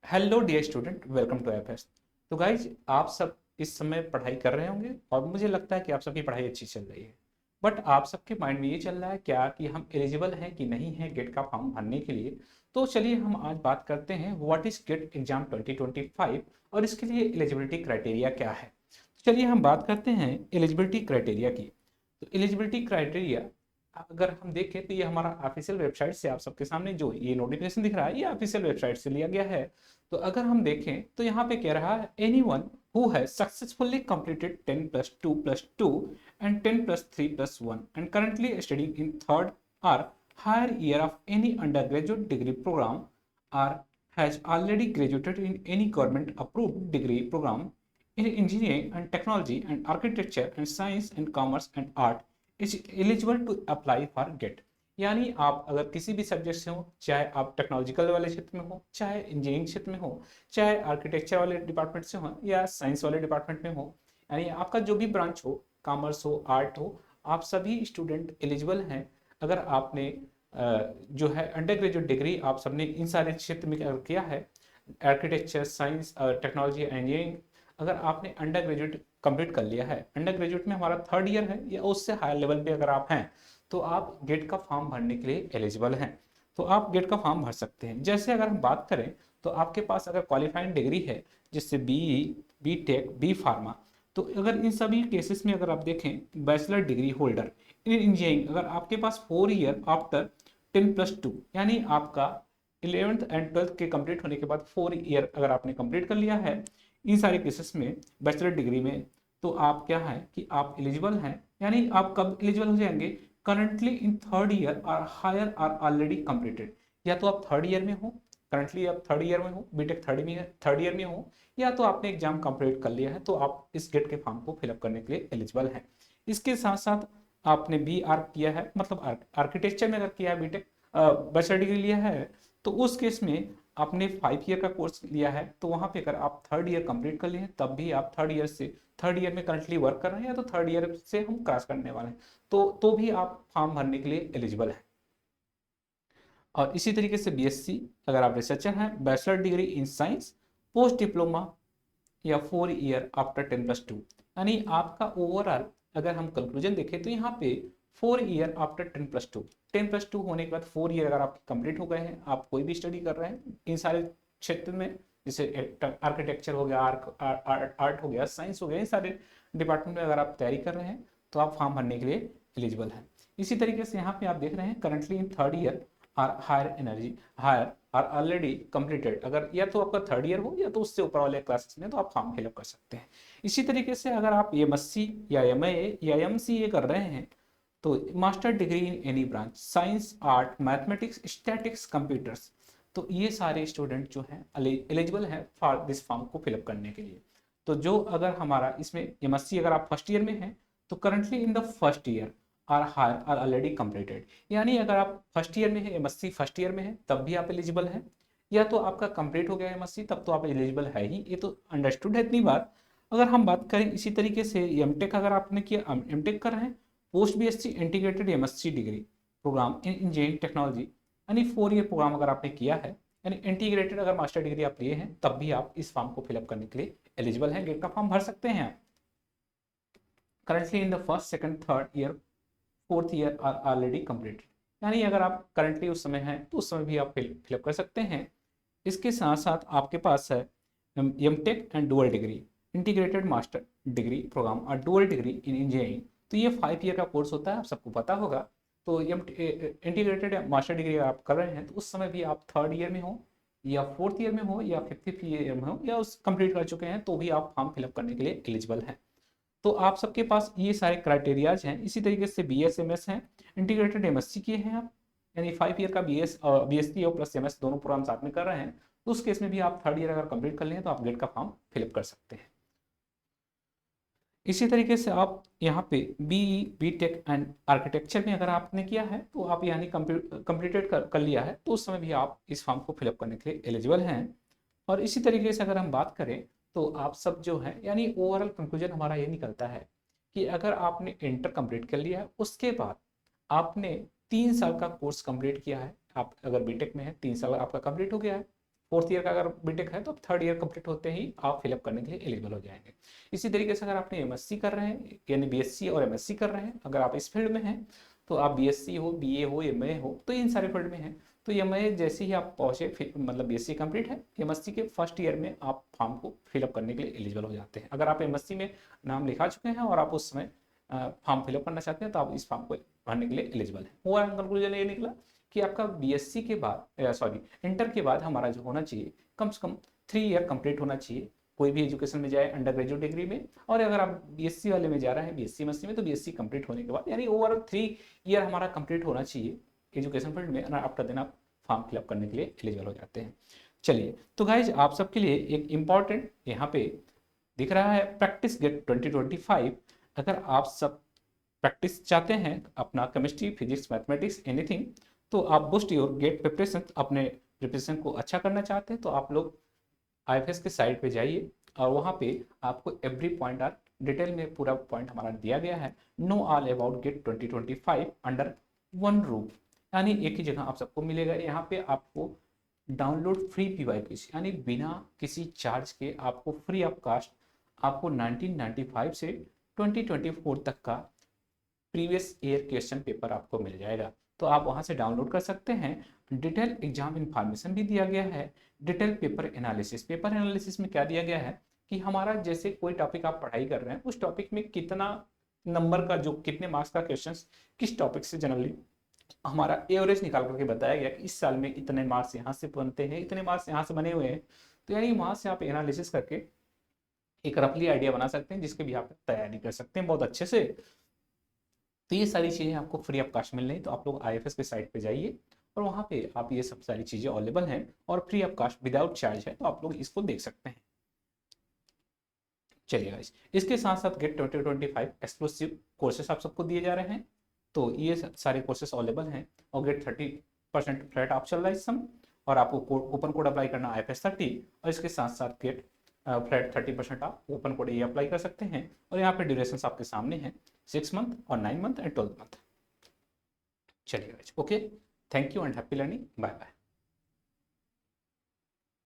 Hello dear student, welcome to FS. तो guys, आप सब इस समय पढ़ाई कर रहे होंगे और मुझे लगता है कि आप सबकी पढ़ाई अच्छी चल रही है। बट आप सबके माइंड में ये चल रहा है क्या कि हम एलिजिबल हैं कि नहीं हैं गेट का फॉर्म भरने के लिए। तो चलिए हम आज बात करते हैं व्हाट इज गेट एग्जाम 2025 और इसके लिए एलिजिबिलिटी क्राइटेरिया क्या है। तो चलिए हम बात करते हैं एलिजिबिलिटी क्राइटेरिया की। तो एलिजिबिलिटी क्राइटेरिया अगर हम देखें तो ये हमारा ऑफिशियल वेबसाइट से आप सबके सामने जो ये नोटिफिकेशन दिख रहा है ये ऑफिशियल वेबसाइट से लिया गया है। तो अगर हम देखें तो यहाँ पे कह रहा है anyone who has successfully completed 10+2+2 and 10+3+1 and currently studying in third or higher year of any undergraduate degree program or has already graduated in any government approved degree program in engineering and technology and architecture and science and commerce and art is eligible to apply for GET। यानी आप अगर किसी भी subject से हो, चाहे आप technological वाले क्षेत्र में हो, चाहे इंजीनियरिंग क्षेत्र में हो, चाहे आर्किटेक्चर वाले डिपार्टमेंट से हो या साइंस वाले डिपार्टमेंट में हो, यानी आपका जो भी ब्रांच हो, कॉमर्स हो, आर्ट हो, आप सभी स्टूडेंट एलिजिबल हैं। अगर आपने जो है अंडर ग्रेजुएट डिग्री आप सबने इन सारे क्षेत्र में किया है, आर्किटेक्चर, साइंस, टेक्नोलॉजी, इंजीनियरिंग, अगर आपने अंडर ग्रेजुएट कंप्लीट कर लिया है, अंडर ग्रेजुएट में हमारा थर्ड ईयर है या उससे हायर लेवल पे अगर आप हैं, तो आप गेट का फॉर्म भरने के लिए एलिजिबल हैं। तो आप गेट का फॉर्म भर सकते हैं। जैसे अगर हम बात करें तो आपके पास अगर क्वालिफाइंग डिग्री है, जिससे BE, B tech, B pharma, तो अगर इन सभी केसेस में अगर आप देखें bachelor degree holder in engineering, अगर आपके पास 4 ईयर आफ्टर 10+2, यानी आपका 11th एंड 12th के कंप्लीट होने के बाद 4 ईयर अगर आपने कंप्लीट कर लिया है इन सारे केसेस में बैचलर डिग्री में, तो आप क्या है कि आप एलिजिबल हैं। यानी आप कब एलिजिबल हो जाएंगे? करंटली इन थर्ड ईयर और हायर आर ऑलरेडी कंप्लीटेड। या तो आप थर्ड ईयर में हो, करंटली आप थर्ड ईयर में हो, बीटेक थर्ड ईयर में हो, या तो आपने एग्जाम कंप्लीट कर लिया है, तो आप इस गेट के फॉर्म को फिलअप करने के लिए एलिजिबल हैं। इसके साथ साथ आपने बी आर किया है, मतलब आर्किटेक्चर में अगर किया है, बीटेक बैचलर डिग्री लिया है, तो उस केस में आपने 5 ईयर का कोर्स लिया है, तो वहाँ पे अगर आप थर्ड ईयर कंप्लीट कर लिए हैं तब भी आप थर्ड ईयर में करंटली वर्क कर रहे हैं या तो थर्ड ईयर से हम क्रॉस करने वाले हैं, तो भी आप फॉर्म भरने के लिए एलिजिबल हैं। और इसी तरीके से बीएससी अगर आप रिसर्चर हैं, bachelor degree in science, post diploma या 4 ईयर आफ्टर 10+2, यानी आपका ओवरऑल अगर हम कंक्लूजन देखें तो यहाँ पे 4 ईयर आफ्टर 10+2, 10+2 होने के बाद 4 ईयर अगर आपके कंप्लीट हो गए हैं, आप कोई भी स्टडी कर रहे हैं इन सारे क्षेत्र में, जैसे आर्किटेक्चर हो गया, आर्ट हो गया, साइंस हो गया, इन सारे डिपार्टमेंट में अगर आप तैयारी कर रहे हैं तो आप फॉर्म भरने के लिए एलिजिबल हैं। इसी तरीके से यहाँ पे आप देख रहे हैं currently in third year or higher or already completed, अगर या तो आपका थर्ड ईयर हो या तो उससे ऊपर वाले क्लासेस में, तो आप फॉर्म फिलअप कर सकते हैं। इसी तरीके से अगर आप एमएससी या एमए या एमसीए कर रहे हैं, तो master degree in any branch, science, art, mathematics, statics, computers, तो ये सारे स्टूडेंट जो हैं एलिजिबल हैं फॉर दिस फॉर्म को फिलअप करने के लिए। तो जो अगर हमारा इसमें एमएससी अगर आप फर्स्ट ईयर में हैं, तो currently in the first year or higher or already completed, यानी अगर आप फर्स्ट ईयर में है, एमएससी फर्स्ट ईयर में है, तब भी आप एलिजिबल हैं, या तो आपका कंप्लीट हो गया एमएससी तब तो आप एलिजिबल है ही, ये तो अंडरस्टूड है इतनी बार। अगर हम बात करें इसी तरीके से एमटेक अगर आपने किया, एमटेक कर रहे हैं, post BSc integrated MSc degree program in engineering technology, यानी 4 ईयर प्रोग्राम अगर आपने किया है, यानी इंटीग्रेटेड अगर मास्टर डिग्री आप लिए हैं, तब भी आप इस फॉर्म को फिलअप करने के लिए एलिजिबल हैं, गेट का फॉर्म भर सकते हैं। Currently in the first second third year fourth year or already completed, यानी अगर आप करंटली उस समय हैं तो उस समय भी आप फिलअप कर सकते हैं। इसके साथ साथ आपके पास है M tech and dual degree integrated master degree program और डुअल डिग्री इन इंजीनियरिंग, तो ये 5 ईयर का कोर्स होता है, आप सबको पता होगा। तो इंटीग्रेटेड मास्टर डिग्री आप कर रहे हैं तो उस समय भी आप थर्ड ईयर में हो या फोर्थ ईयर में हो या फिफ्थ ईयर में हो या उस कंप्लीट कर चुके हैं, तो भी आप फॉर्म फिलअप करने के लिए एलिजिबल हैं। तो आप सबके पास ये सारे क्राइटेरियाज हैं। इसी तरीके से बी एस एम एस हैं, इंटीग्रेटेड एमएससी किए हैं आप, यानी 5 ईयर का बीएससी और प्लस एमएस दोनों प्रोग्राम साथ में कर रहे हैं, तो उस केस में भी आप थर्ड ईयर अगर कंप्लीट कर लें तो आप गेट का फॉर्म फिलअप कर सकते हैं। इसी तरीके से आप यहाँ पे BE, B tech and architecture में अगर आपने किया है तो आप यानी कंप्लीटेड कर लिया है, तो उस समय भी आप इस फॉर्म को फिलअप करने के लिए एलिजिबल हैं। और इसी तरीके से अगर हम बात करें तो आप सब जो है, यानी ओवरऑल कंक्लूजन हमारा ये निकलता है कि अगर आपने इंटर कंप्लीट कर लिया है, उसके बाद आपने 3 साल का कोर्स कंप्लीट किया है, आप अगर बीटेक में है 3 साल आपका कंप्लीट हो गया है, फोर्थ ईयर का अगर बीटेक है तो आप थर्ड ईयर कंप्लीट होते ही आप फिलअप करने के लिए एलिजिबल हो जाएंगे। इसी तरीके से अगर आपने एमएससी कर रहे हैं यानी बीएससी और एमएससी कर रहे हैं, अगर आप इस फील्ड में हैं तो आप बीएससी हो, बीए हो, एमए हो, तो इन सारे फील्ड में हैं तो एमए जैसे ही आप पहुँचे मतलब बीएससी कंप्लीट है, एमएससी के फर्स्ट ईयर में आप फॉर्म को फिलअप करने के लिए एलिजिबल हो जाते हैं। अगर आप एमएससी में नाम लिखा चुके हैं और आप उस समय फॉर्म फिलअप करना चाहते हैं तो आप इस फॉर्म को भरने के लिए एलिजिबल है। हुआ कंक्लूजन ये निकला कि आपका बीएससी के बाद सॉरी इंटर के बाद हमारा जो होना चाहिए कम से कम 3 ईयर कंप्लीट होना चाहिए, कोई भी एजुकेशन में जाए अंडर ग्रेजुएट डिग्री में। और अगर आप बीएससी वाले में जा रहे हैं बीएससी एमएससी में, तो बीएससी कंप्लीट होने के बाद यानी ओवरऑल 3 ईयर हमारा कंप्लीट होना चाहिए एजुकेशन फील्ड में, आफ्टर देन आप फॉर्म फिलअप करने के लिए एलिजिबल हो जाते हैं। चलिए तो गाइज आप सबके लिए एक इम्पॉर्टेंट यहाँ पे दिख रहा है प्रैक्टिस गेट 2025। अगर आप सब प्रैक्टिस चाहते हैं अपना केमिस्ट्री, फिजिक्स, मैथमेटिक्स, एनीथिंग, तो आप बूस्ट योर गेट प्रिपरेशन, अपने प्रिपरेशन को अच्छा करना चाहते हैं तो आप लोग आईएफएस के साइट पे जाइए और वहाँ पे आपको एवरी पॉइंट आर डिटेल में पूरा पॉइंट हमारा दिया गया है। Know all about GATE 2025 under one roof, यानी एक ही जगह आप सबको मिलेगा। यहाँ पे आपको डाउनलोड फ्री पीवाईक्यूज यानी बिना किसी चार्ज के आपको फ्री ऑफ कास्ट आपको 1995 से 2024 तक का प्रीवियस ईयर क्वेश्चन पेपर आपको मिल जाएगा। तो आप वहां से डाउनलोड कर सकते हैं। डिटेल एग्जाम इंफॉर्मेशन भी दिया गया है, detail paper analysis. Paper analysis में क्या दिया गया है कि हमारा जैसे कोई टॉपिक आप पढ़ाई कर रहे हैं उस टॉपिक में कितना नंबर का, जो कितने मार्क्स का क्वेश्चन किस टॉपिक से जनरली हमारा एवरेज निकाल करके बताया गया कि इस साल में इतने मार्क्स यहाँ से बनते हैं, इतने मार्क्स यहाँ से बने हुए हैं। तो यानी वहां से आप एनालिसिस करके एक रफली आइडिया बना सकते हैं जिसके भी आप तैयारी कर सकते हैं बहुत अच्छे से। तो ये सारी चीज़ें आपको फ्री ऑफ कास्ट मिल रही, तो आप लोग आईएफएस के साइट पे जाइए और वहाँ पे आप ये सब सारी चीज़ें अवेलेबल हैं और free of cost without charge है, तो आप लोग इसको देख सकते हैं। चलिए गाइस, इसके साथ साथ गेट 2025 एक्सक्लूसिव कोर्सेस आप सबको दिए जा रहे हैं, तो ये सारे कोर्सेस अवेलेबल हैं। और गेट 30% फ्लैट ऑफ चल रहा है इस समय, और आपको कूपन कोड अप्लाई करना IFS30, और इसके साथ साथ गेट फ्लैट 30% आप ओपन कोड ये अप्लाई कर सकते हैं। और यहाँ पे ड्यूरेशन आपके सामने है 6 मंथ और 9 मंथ एंड 12 मंथ। चलिए okay, thank you and happy learning, bye bye.